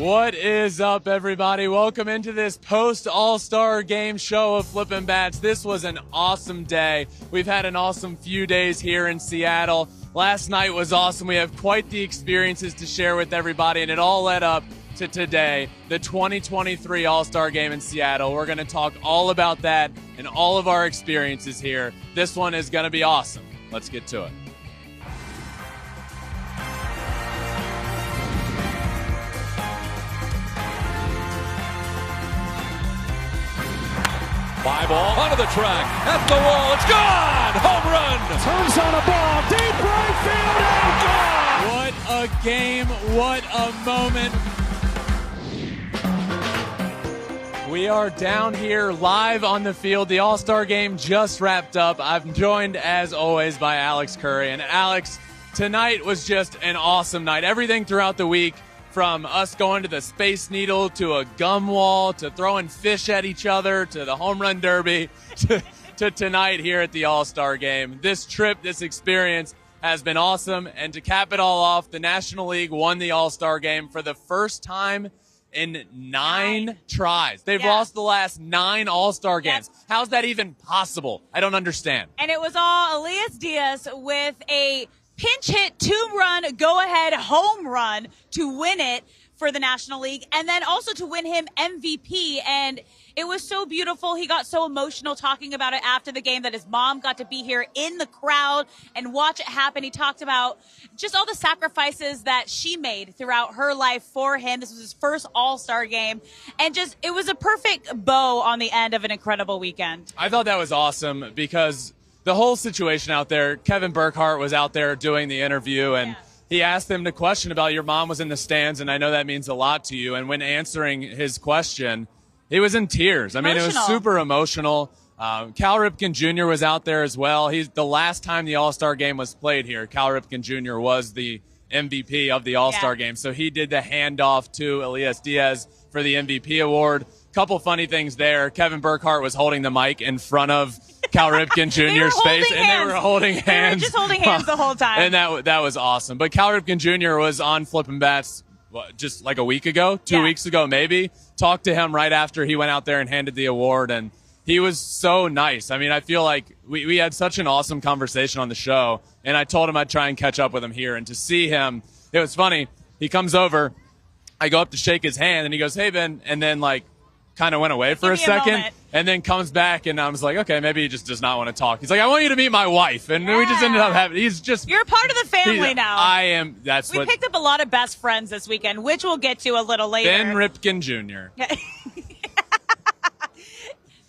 What is up, everybody? Welcome into this post-All-Star Game show of Flippin Bats. This was an awesome day. We've had an awesome few days here in Seattle. Last night was awesome. We have quite the experiences to share with everybody, and it all led up to today, the 2023 All-Star Game in Seattle. We're going to talk all about that and all of our experiences here. This one is going to be awesome. Let's get to it. Fly ball onto the track, at the wall, it's gone! Home run! Turns on a ball, deep right field, and gone! What a game, what a moment. We are down here live on the field. The All-Star Game just wrapped up. I'm joined, as always, by Alex Curry. And Alex, tonight was just an awesome night. Everything throughout the week, from us going to the Space Needle to a gum wall to throwing fish at each other to the home run derby to tonight here at the All-Star Game. This trip, this experience has been awesome. And to cap it all off, the National League won the All-Star Game for the first time in 9 tries. They've lost the last 9 All-Star Games. How's that even possible? I don't understand. And it was all Elias Diaz with a pinch hit, 2-run, go-ahead home run to win it for the National League, and then also to win him MVP. And it was so beautiful. He got so emotional talking about it after the game that his mom got to be here in the crowd and watch it happen. He talked about just all the sacrifices that she made throughout her life for him. This was his first All-Star Game, and just it was a perfect bow on the end of an incredible weekend. I thought that was awesome because the whole situation out there, Kevin Burkhardt was out there doing the interview, and he asked him the question about your mom was in the stands, and I know that means a lot to you. And when answering his question, he was in tears. I mean, it was super emotional. Cal Ripken Jr. was out there as well. The last time the All-Star Game was played here, Cal Ripken Jr. was the MVP of the All-Star Game. So he did the handoff to Elias Diaz for the MVP award. Couple funny things there. Kevin Burkhardt was holding the mic in front of Cal Ripken Jr.'s face, and they were holding hands. They were just holding hands the whole time. And that was awesome. But Cal Ripken Jr. was on Flippin Bats just like a week ago, 2 weeks ago maybe. Talked to him right after he went out there and handed the award, and he was so nice. I mean, I feel like we had such an awesome conversation on the show, and I told him I'd try and catch up with him here. And to see him, it was funny. He comes over, I go up to shake his hand, and he goes, "Hey, Ben," and then kind of went away for a second and then comes back, and I was like, okay, maybe he just does not want to talk. He's like, "I want you to meet my wife." And we just ended up having, you're part of the family now. I am. We picked up a lot of best friends this weekend, which we'll get to a little later. Ben Ripken Jr.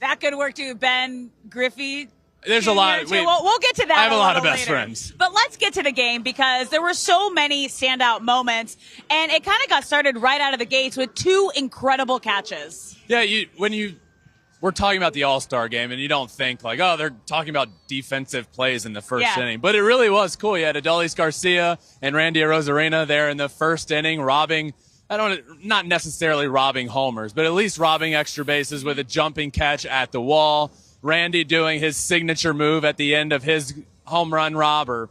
That could work too. Ben GRIFFEY. There's a lot. We'll get to that. I have a lot of best later. friends. But let's get to the game because there were so many standout moments, and it kind of got started right out of the gates with 2 incredible catches. Yeah, we're talking about the All-Star Game, and you don't think like, oh, they're talking about defensive plays in the first inning. But it really was cool. You had Adolis Garcia and Randy Arozarena there in the first inning, not necessarily robbing homers, but at least robbing extra bases with a jumping catch at the wall. Randy doing his signature move at the end of his home run rob, or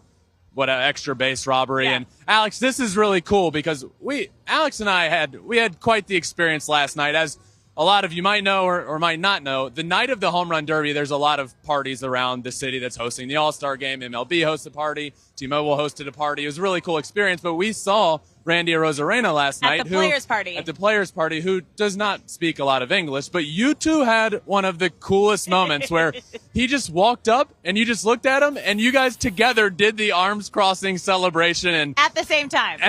what, an extra base robbery. Yeah. And Alex, this is really cool because Alex and I had quite the experience last night. As a lot of you might know or might not know, the night of the home run derby, there's a lot of parties around the city that's hosting the All-Star Game. MLB hosted a party. T-Mobile hosted a party. It was a really cool experience, but we saw Randy Arozarena last night. At the players' party, who does not speak a lot of English, but you two had one of the coolest moments where he just walked up and you just looked at him and you guys together did the arms crossing celebration and at the same time.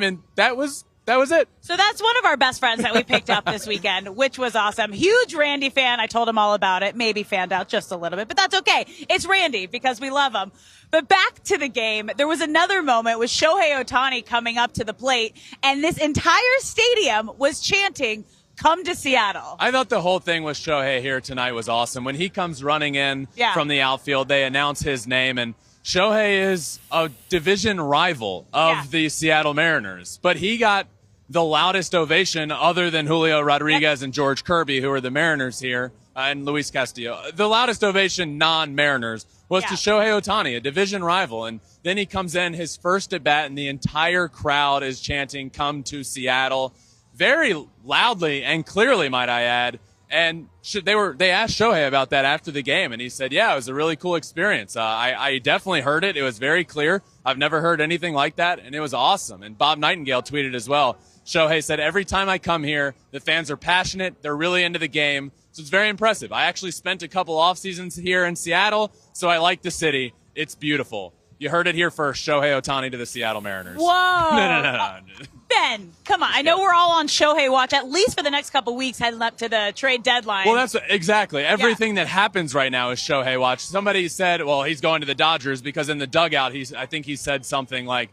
And that was it. So that's one of our best friends that we picked up this weekend, which was awesome. Huge Randy fan. I told him all about it. Maybe fanned out just a little bit, but that's okay. It's Randy because we love him. But back to the game, there was another moment with Shohei Ohtani coming up to the plate, and this entire stadium was chanting, "Come to Seattle." I thought the whole thing with Shohei here tonight was awesome. When he comes running in from the outfield, they announce his name, and Shohei is a division rival of the Seattle Mariners, but he got the loudest ovation other than Julio Rodriguez and George Kirby, who are the Mariners here, and Luis Castillo. The loudest ovation non-Mariners was to Shohei Ohtani, a division rival. And then he comes in his first at bat, and the entire crowd is chanting, "Come to Seattle." very loudly and clearly, might I add. And they asked Shohei about that after the game, and he said, yeah, it was a really cool experience. I definitely heard it. It was very clear. I've never heard anything like that, and it was awesome. And Bob Nightingale tweeted as well. Shohei said, every time I come here, the fans are passionate. They're really into the game. So it's very impressive. I actually spent a couple off seasons here in Seattle, so I like the city. It's beautiful. You heard it here first. Shohei Ohtani to the Seattle Mariners. Whoa. No. Ben, come on. I know we're all on Shohei watch, at least for the next couple weeks heading up to the trade deadline. Well, that's exactly. Everything that happens right now is Shohei watch. Somebody said, well, he's going to the Dodgers because in the dugout, I think he said something like,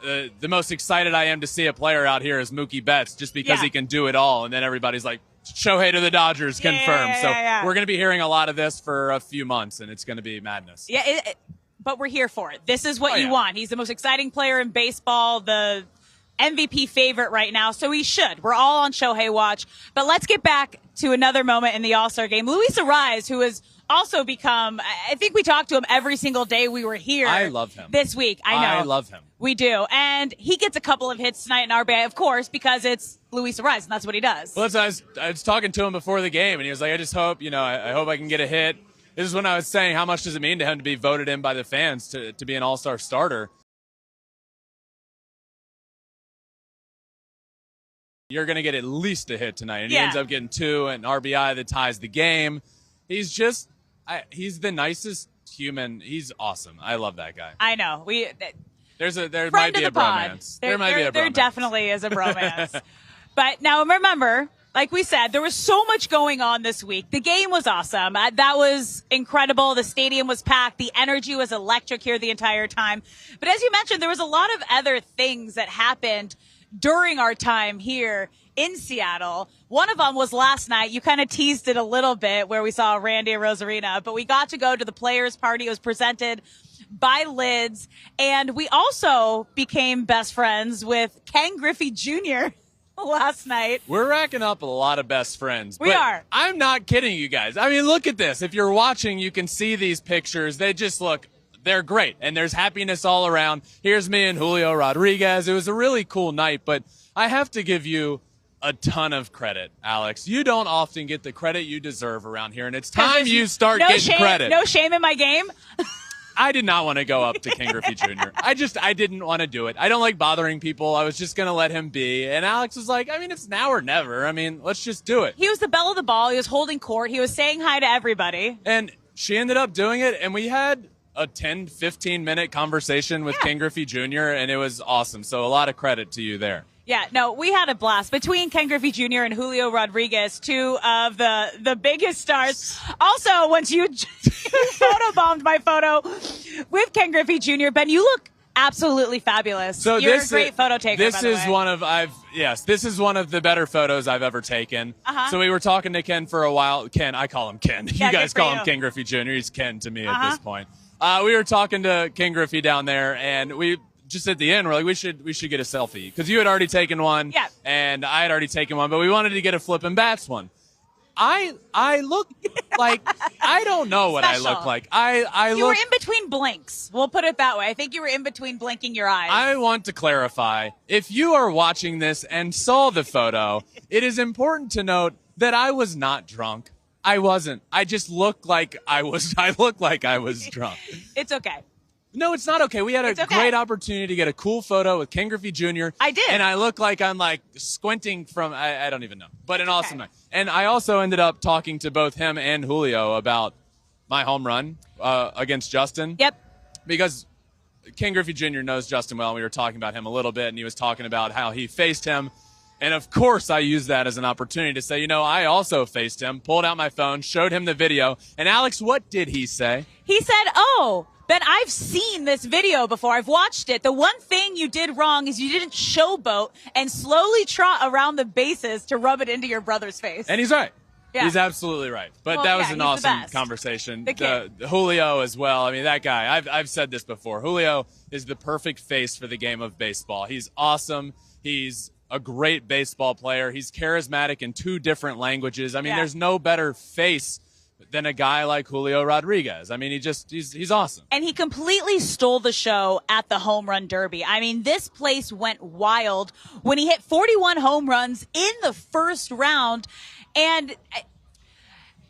the most excited I am to see a player out here is Mookie Betts just because he can do it all. And then everybody's like, Shohei to the Dodgers, confirmed. So we're going to be hearing a lot of this for a few months, and it's going to be madness. Yeah, but we're here for it. This is what you want. He's the most exciting player in baseball, the MVP favorite right now, so he should. We're all on Shohei watch. But let's get back to another moment in the All-Star game. Luis ARRAEZ, who has also become, I think we talked to him every single day we were here. I love him. This week. I know. I love him. We do. And he gets a couple of hits tonight in RBI, of course, because it's Luis ARRAEZ, and that's what he does. Well, I was talking to him before the game, and he was like, I just hope, I hope I can get a hit. This is when I was saying how much does it mean to him to be voted in by the fans to be an all-star starter. You're going to get at least a hit tonight. And he ends up getting 2, and RBI that ties the game. He's just, he's the nicest human. He's awesome. I love that guy. I know. There might be a bromance. There might be a bromance. There definitely is a bromance. But now remember, like we said, there was so much going on this week. The game was awesome. That was incredible. The stadium was packed. The energy was electric here the entire time. But as you mentioned, there was a lot of other things that happened during our time here in Seattle. One of them was last night. You kind of teased it a little bit where we saw Randy Arozarena, but we got to go to the players' party. It was presented by Lids, and we also became best friends with Ken Griffey Jr. last night. We're racking up a lot of best friends. We are. I'm not kidding you guys. I mean, look at this. If you're watching, you can see these pictures. They just look, they're great, and there's happiness all around. Here's me and Julio Rodriguez. It was a really cool night, but I have to give you a ton of credit, Alex. You don't often get the credit you deserve around here, and it's time you start getting credit. No shame in my game. I did not want to go up to Ken Griffey Jr. I didn't want to do it. I don't like bothering people. I was just going to let him be. And Alex was like, I mean, it's now or never. I mean, let's just do it. He was the belle of the ball. He was holding court. He was saying hi to everybody. And she ended up doing it, and we had a 10, 15-minute conversation with Ken Griffey Jr., and it was awesome. So a lot of credit to you there. Yeah, no, we had a blast. Between Ken Griffey Jr. and Julio Rodriguez, 2 of the biggest stars. Also, once you photobombed my photo with Ken Griffey Jr., Ben, you look absolutely fabulous. So You're a great photo taker, This by the is way. this is one of the better photos I've ever taken. So we were talking to Ken for a while. Ken, I call him Ken. You guys call him Ken Griffey Jr. He's Ken to me at this point. We were talking to Ken Griffey down there, and we just at the end, we're like, we should get a selfie because you had already taken one, and I had already taken one, but we wanted to get a Flippin Bats one. I look like I don't know what I look like. You were in between blinks. We'll put it that way. I think you were in between blinking your eyes. I want to clarify: if you are watching this and saw the photo, it is important to note that I was not drunk. I wasn't. I just looked like I was. I looked like I was drunk. It's okay. No, it's not okay. We had a great opportunity to get a cool photo with Ken Griffey Jr. I did. And I look like I'm like squinting from, I don't even know, but an awesome night. And I also ended up talking to both him and Julio about my home run against Justin. Yep. Because Ken Griffey Jr. knows Justin well, and we were talking about him a little bit, and he was talking about how he faced him. And, of course, I used that as an opportunity to say, I also faced him, pulled out my phone, showed him the video. And, Alex, what did he say? He said, Ben, I've seen this video before. I've watched it. The one thing you did wrong is you didn't showboat and slowly trot around the bases to rub it into your brother's face. And he's right. Yeah. He's absolutely right. But that was an awesome conversation. The Julio as well. I mean, that guy, I've said this before. Julio is the perfect face for the game of baseball. He's awesome. He's a great baseball player. He's charismatic in 2 different languages. I mean, there's no better face than a guy like Julio Rodriguez. I mean, he's awesome. And he completely stole the show at the home run derby. I mean, this place went wild when he hit 41 home runs in the first round. And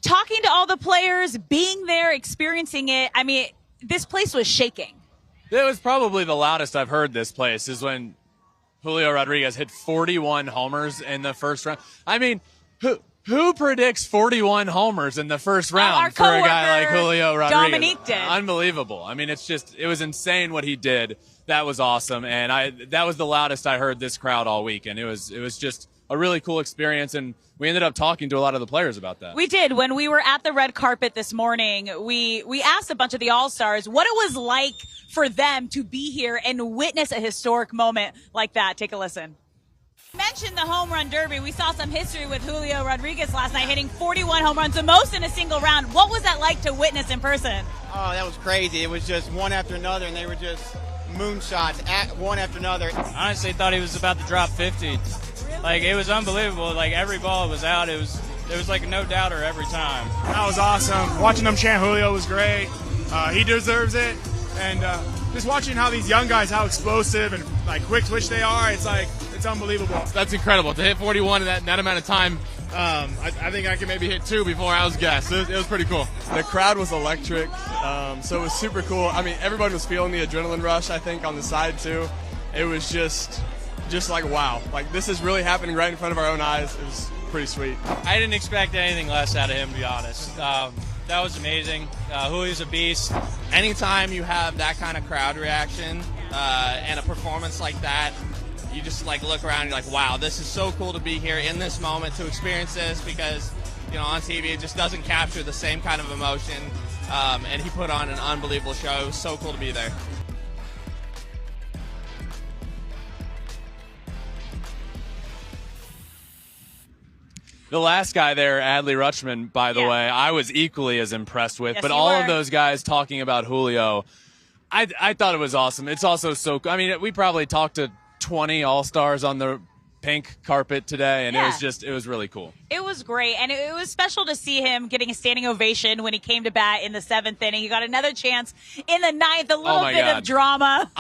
talking to all the players, being there, experiencing it, I mean, this place was shaking. It was probably the loudest I've heard this place is when Julio Rodriguez hit 41 homers in the first round. I mean, who predicts 41 homers in the first round for a guy like Julio Rodriguez? Dominique did. Unbelievable. I mean, it was insane what he did. That was awesome. And that was the loudest I heard this crowd all week. And it was just a really cool experience. And we ended up talking to a lot of the players about that. We did. When we were at the red carpet this morning, we asked a bunch of the All-Stars what it was like for them to be here and witness a historic moment like that. Take a listen. Mentioned the home run derby. We saw some history with Julio Rodriguez last night, hitting 41 home runs, the most in a single round. What was that like to witness in person? Oh, that was crazy. It was just one after another, and they were just moonshots at one after another. Honestly, thought he was about to drop 50. Really? Like, it was unbelievable. Like, every ball was out. It was like a no-doubter every time. That was awesome. Watching them chant Julio was great. He deserves it. And just watching how these young guys, how explosive and like quick twitch they are, it's unbelievable. That's incredible. To hit 41 in that amount of time, I think I could maybe hit 2 before I was gassed. It was pretty cool. The crowd was electric, so it was super cool. I mean, everybody was feeling the adrenaline rush, I think, on the side too. It was just like, wow. Like, this is really happening right in front of our own eyes. It was pretty sweet. I didn't expect anything less out of him, to be honest. That was amazing. Julio's a beast. Anytime you have that kind of crowd reaction and a performance like that, you just like look around and you're like, wow, this is so cool to be here in this moment to experience this, because on TV it just doesn't capture the same kind of emotion. And he put on an unbelievable show. It was so cool to be there. The last guy there, Adley Rutschman, by the way, I was equally as impressed with. Yes, but you all were. of those guys talking about Julio, I thought it was awesome. It's also so – I mean, we probably talked to 20 All-Stars on the pink carpet today, and it was really cool. It was great, and it was special to see him getting a standing ovation when he came to bat in the 7th inning. He got another chance in the 9th, a little bit of drama.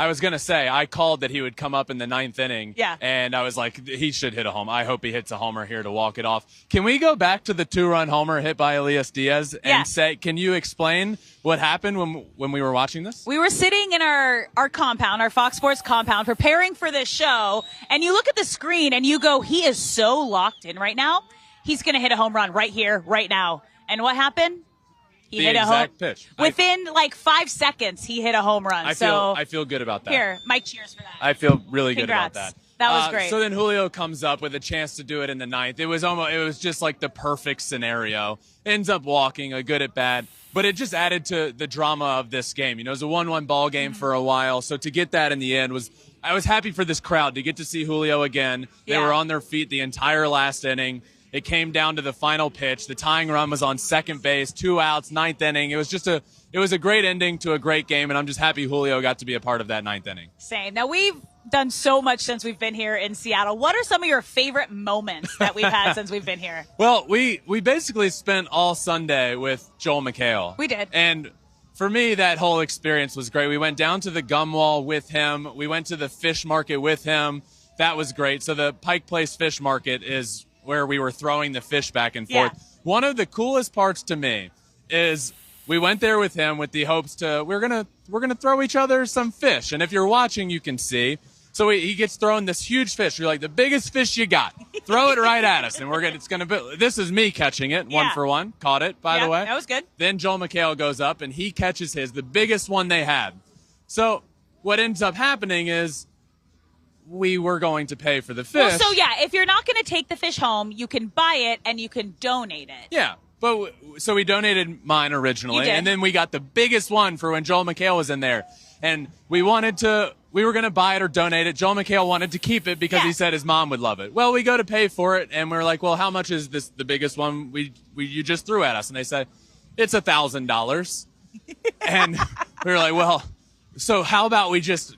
I was going to say, I called that he would come up in the 9th inning. Yeah. And I was like, he should hit a home. I hope he hits a homer here to walk it off. Can we go back to the 2-run homer hit by Elias Diaz and say, can you explain what happened when we were watching this? We were sitting in our compound, our Fox Sports compound, preparing for this show, and you look at the screen and you go, he is so locked in right now. He's going to hit a home run right here, right now. And what happened? He hit a home pitch. Within like 5 seconds, he hit a home run. I feel good about that. Here, Mike, cheers for that. I feel really good about Congrats. that. That was great. So then Julio comes up with a chance to do it in the 9th. It was just like the perfect scenario. Ends up walking, a good at bat, but it just added to the drama of this game. It was a 1-1 ball game for a while. So to get that in the end I was happy for this crowd to get to see Julio again. They were on their feet the entire last inning. It came down to the final pitch. The tying run was on second base, 2 outs, 9th inning. It was a great ending to a great game, and I'm just happy Julio got to be a part of that 9th inning. Same. Now, we've done so much since we've been here in Seattle. What are some of your favorite moments that we've had since we've been here? Well, we basically spent all Sunday with Joel McHale. We did. And for me, that whole experience was great. We went down to the gum wall with him. We went to the fish market with him. That was great. So the Pike Place Fish Market is where we were throwing the fish back and forth. Yeah. One of the coolest parts to me is we went there with him with the hopes we're gonna throw each other some fish. And if you're watching, you can see. So he gets thrown this huge fish. You're like, the biggest fish you got. Throw it right at us. And this is me catching it, 1 for 1. Caught it, by the way. That was good. Then Joel McHale goes up and he catches the biggest one they had. So what ends up happening is we were going to pay for the fish. Well, so if you're not going to take the fish home, you can buy it and you can donate it. Yeah. But so we donated mine originally, You did. and then we got the biggest one for when Joel McHale was in there. And we were going to buy it or donate it. Joel McHale wanted to keep it because he said his mom would love it. Well, we go to pay for it, and we're like, well, how much is this, the biggest one you just threw at us? And they said, it's $1,000. And we were like, well, so how about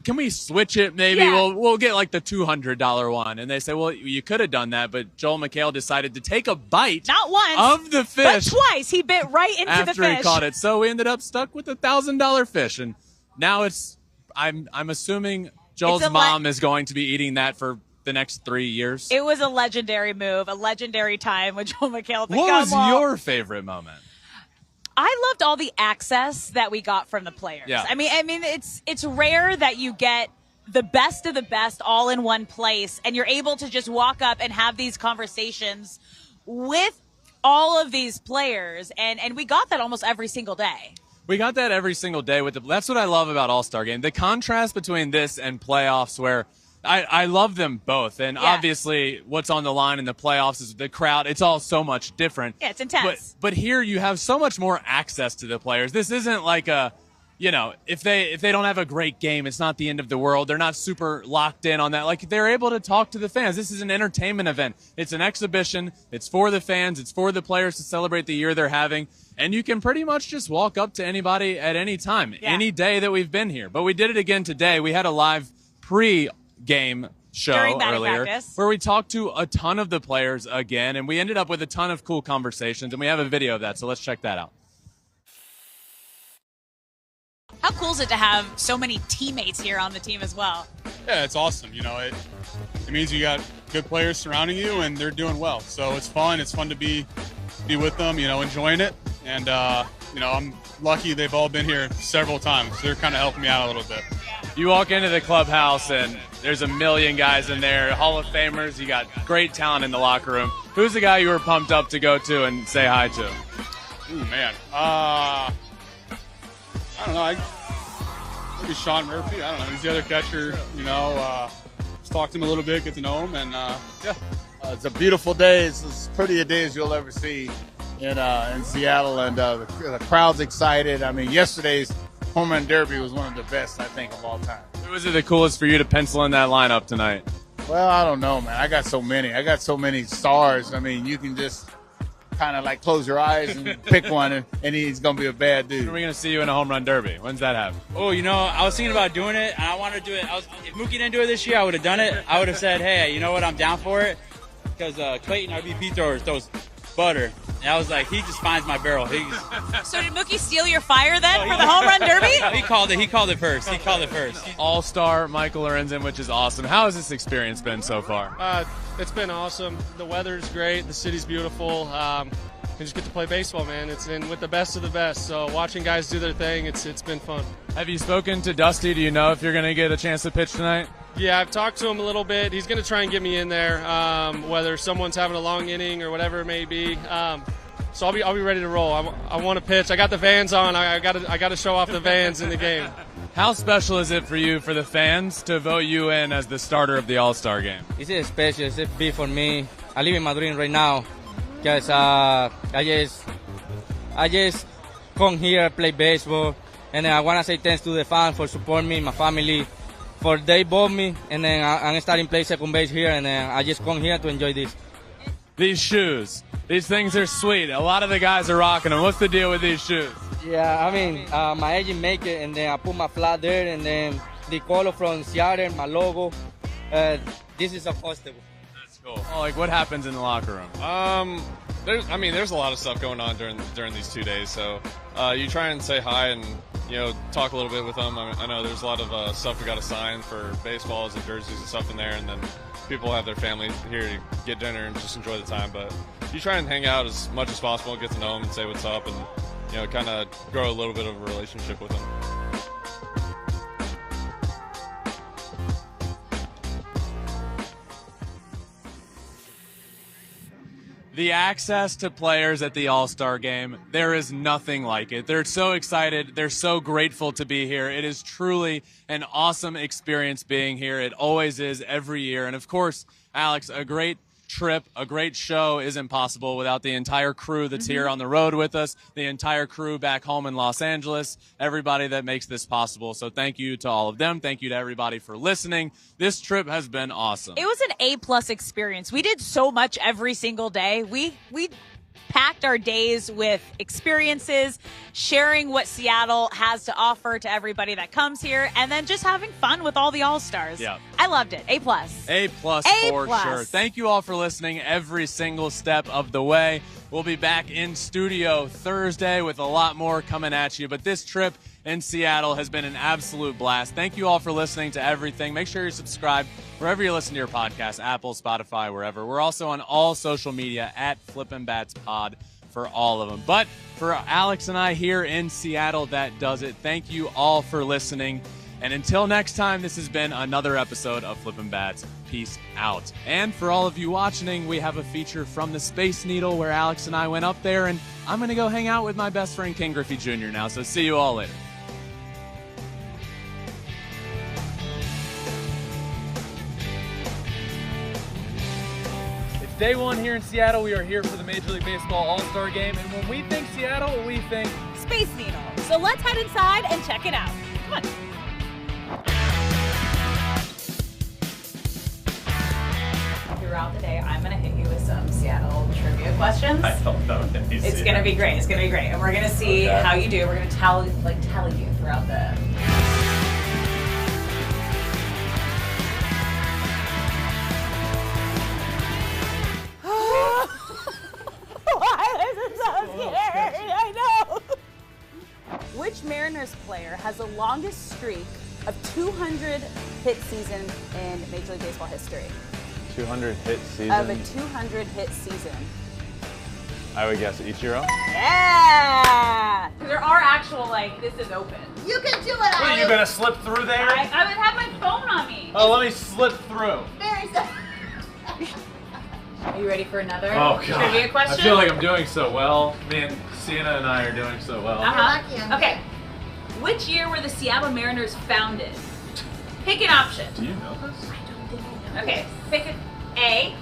can we switch it? Maybe Yeah. we'll get like the $200 one. And they say, well, you could have done that, but Joel McHale decided to take a bite Not once, of the fish but twice. He bit right into the after fish. he caught it. So we ended up stuck with a $1,000 fish. And now I'm assuming Joel's mom is going to be eating that for the next 3 years. It was a legendary move, a legendary time with Joel McHale. What was your favorite moment? I loved all the access that we got from the players. Yeah. I mean, it's rare that you get the best of the best all in one place, and you're able to just walk up and have these conversations with all of these players, and we got that almost every single day. We got that every single day. That's what I love about All-Star Game. The contrast between this and playoffs, where I love them both. And obviously what's on the line in the playoffs is the crowd. It's all so much different. Yeah, it's intense. But here you have so much more access to the players. This isn't like if they don't have a great game, it's not the end of the world. They're not super locked in on that. Like, they're able to talk to the fans. This is an entertainment event. It's an exhibition. It's for the fans. It's for the players to celebrate the year they're having. And you can pretty much just walk up to anybody at any time, any day that we've been here. But we did it again today. We had a live pre-game show earlier where we talked to a ton of the players again, and we ended up with a ton of cool conversations, and we have a video of that, so let's check that out. How cool is it to have so many teammates here on the team as well? Yeah, it's awesome. You know, it means you got good players surrounding you, and they're doing well. So it's fun. It's fun to be with them, enjoying it. And, I'm lucky they've all been here several times. They're kind of helping me out a little bit. You walk into the clubhouse, and there's a million guys in there, Hall of Famers. You got great talent in the locker room. Who's the guy you were pumped up to go to and say hi to? Ooh, man. I don't know. Maybe Sean Murphy. I don't know. He's the other catcher, Just talk to him a little bit, get to know him, and, yeah. It's a beautiful day. It's as pretty a day as you'll ever see in Seattle, and the crowd's excited. I mean, yesterday's home run derby was one of the best, I think, of all time. Who was it the coolest for you to pencil in that lineup tonight? Well, I don't know, man. I got so many stars. I mean, you can just kind of like close your eyes and pick one, and he's going to be a bad dude. When are we going to see you in a home run derby? When's that happen? Oh, I was thinking about doing it, and I wanted to do it. If Mookie didn't do it this year, I would have done it. I would have said, hey, you know what, I'm down for it. Because Clayton, our VP thrower, throws butter. And I was like, he just finds my barrel. So did Mookie steal your fire then for the home run derby? No, he called it first. All-Star Michael Lorenzen, which is awesome. How has this experience been so far? It's been awesome. The weather's great. The city's beautiful. You just get to play baseball, man. It's in with the best of the best. So watching guys do their thing, it's been fun. Have you spoken to Dusty? Do you know if you're going to get a chance to pitch tonight? Yeah, I've talked to him a little bit. He's going to try and get me in there, whether someone's having a long inning or whatever it may be. So I'll be ready to roll. I want to pitch. I got the Vans on. I got to show off the Vans in the game. How special is it for you, for the fans, to vote you in as the starter of the All-Star Game? It's special. It's big for me. I live in my dream right now because I just come here, play baseball, and then I want to say thanks to the fans for supporting me, my family, for they bought me, and then I'm starting to play second base here, and then I just come here to enjoy this. These shoes, these things are sweet. A lot of the guys are rocking them. What's the deal with these shoes? Yeah, I mean, my agent make it, and then I put my flag there, and then the color from Seattle, my logo. This is affordable. That's cool. Oh, like, what happens in the locker room? There's a lot of stuff going on during these 2 days. So you try and say hi and talk a little bit with them. I know there's a lot of stuff we got to sign for baseballs and jerseys and stuff in there, and then people have their family here to get dinner and just enjoy the time. But you try and hang out as much as possible, get to know them and say what's up, and kind of grow a little bit of a relationship with them. The access to players at the All-Star Game, there is nothing like it. They're so excited. They're so grateful to be here. It is truly an awesome experience being here. It always is every year. And, of course, Alex, a great trip, a great show isn't possible without the entire crew that's here on the road with us, the entire crew back home in Los Angeles, everybody that makes this possible. So thank you to all of them. Thank you to everybody for listening. This trip has been awesome. It was an A+ experience. We did so much every single day. We packed our days with experiences, sharing what Seattle has to offer to everybody that comes here, and then just having fun with all the All-Stars. Yeah. I loved it. A+. A+ for sure. Thank you all for listening every single step of the way. We'll be back in studio Thursday with a lot more coming at you. But this trip in Seattle has been an absolute blast. Thank you all for listening to everything. Make sure you subscribe wherever you listen to your podcast, Apple, Spotify, wherever. We're also on all social media at Flippin Bats Pod for all of them. But for Alex and I here in Seattle, that does it. Thank you all for listening. And until next time, this has been another episode of Flippin Bats. Peace out. And for all of you watching, we have a feature from the Space Needle where Alex and I went up there, and I'm going to go hang out with my best friend King Griffey Jr. now. So see you all later. It's day one here in Seattle. We are here for the Major League Baseball All-Star Game. And when we think Seattle, we think Space Needle. So let's head inside and check it out. Come on. Throughout the day, I'm going to hit you with some Seattle trivia questions. I don't know. It's going to be great. It's going to be great. And we're going to see how you do. We're going to tell you throughout the... Why? This is so scary. I know. Which Mariners player has the longest streak of 200 hit season in Major League Baseball history? 200 hit season? Of a 200 hit season. I would guess Ichiro. Yeah! There are actual, like, this is open. You can do it, What, are you going to slip through there? I would have my phone on me. Oh, let me slip through. Are you ready for another Oh, God. trivia question? I feel like I'm doing so well. Man, Sienna and I are doing so well. Okay. Which year were the Seattle Mariners founded? Pick an option. Do you know this? Okay, pick it. A,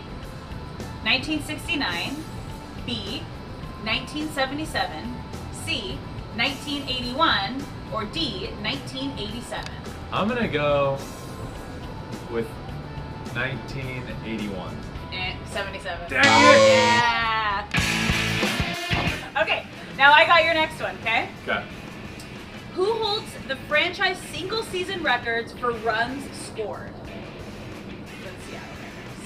1969, B, 1977, C, 1981, or D, 1987. I'm going to go with 1981. 77. Dang it! Yeah! Okay, now I got your next one, okay? Okay. Who holds the franchise single season records for runs scored? For the Seattle Mariners.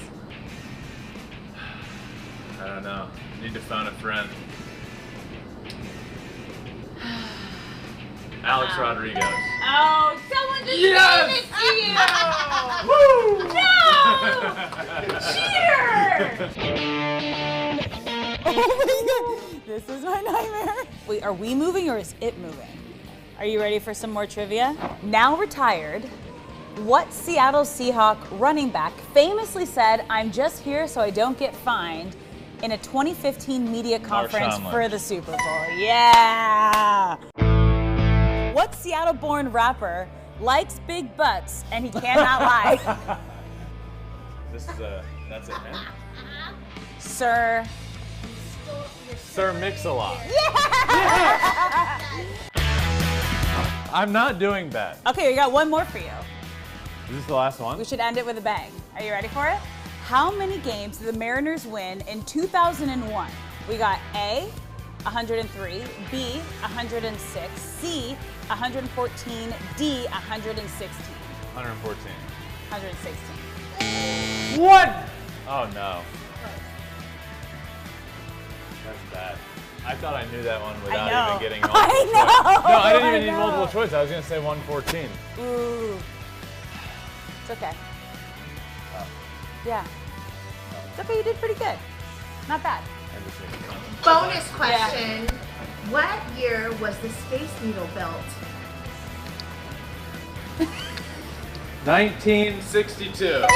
I don't know. Need to phone a friend. Alex Rodriguez. Oh, someone just Yes! gave it to you! Woo! No! Cheater! Oh my God, this is my nightmare. Wait, are we moving or is it moving? Are you ready for some more trivia? Now retired, what Seattle Seahawk running back famously said, "I'm just here so I don't get fined," in a 2015 media conference for the Super Bowl? Yeah! What Seattle-born rapper likes big butts and he cannot lie? That's it, man. Sir Mix-a-Lot. Yeah! I'm not doing bad. Okay, we got one more for you. Is this the last one? We should end it with a bang. Are you ready for it? How many games did the Mariners win in 2001? We got A, 103, B, 106, C, 114, D, 116. 114. 116. What? Oh no. That's bad. I thought I knew that one without even getting multiple choice. No, I didn't even need multiple choice. I was going to say 114. Ooh. It's okay. Yeah. It's okay, you did pretty good. Not bad. Bonus question. What year was the Space Needle built? 1962. Yay!